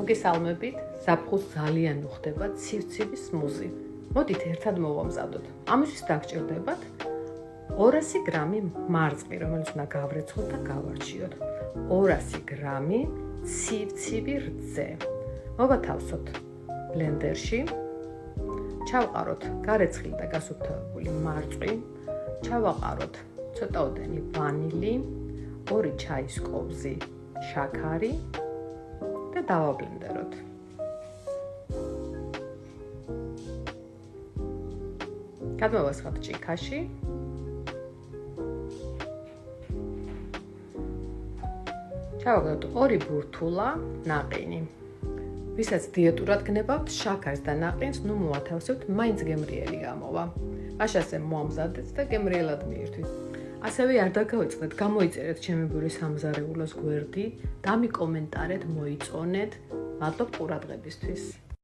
მოგესალმებით, ზაფხულს ძალიან უხდება ცივცივი სმუზი. მოდით ერთად მოვამზადოთ. ამისთვის დაგჭირდებათ 200 გრამი მარწყვი, რომელიც უნდა გავრეცხოთ და გავარჩიოთ. 200 გრამი ცივცივი რძე. მოვათავსოთ ბლენდერში. ჩავყაროთ გარეცხილი და გასუფთავებული მარწყვი. ჩავაყაროთ ცოტაოდენი ვანილი, 2 ჩაის კობზი შაქარი და დავაბლენდეროთ. გადმოვასხოთ ჭიქაში. ჩავაგდოთ 2 ბურთულა ნაყინი. ვისაც დიეტურად გნებავთ შაქარს და ნაყინს, ნუ მოათავსებთ, მაინც გემრიელი გამოვა. მაშასე მოამზადეთ და გემრიელად მიირთვით. ასევე არ დაგავიწყდეთ, გამოიწერეთ ჩემი ბური სამზარეულოს გვერდი, დამიკომენტარეთ, მოიწონეთ. მადლობ ყურადღებისთვის.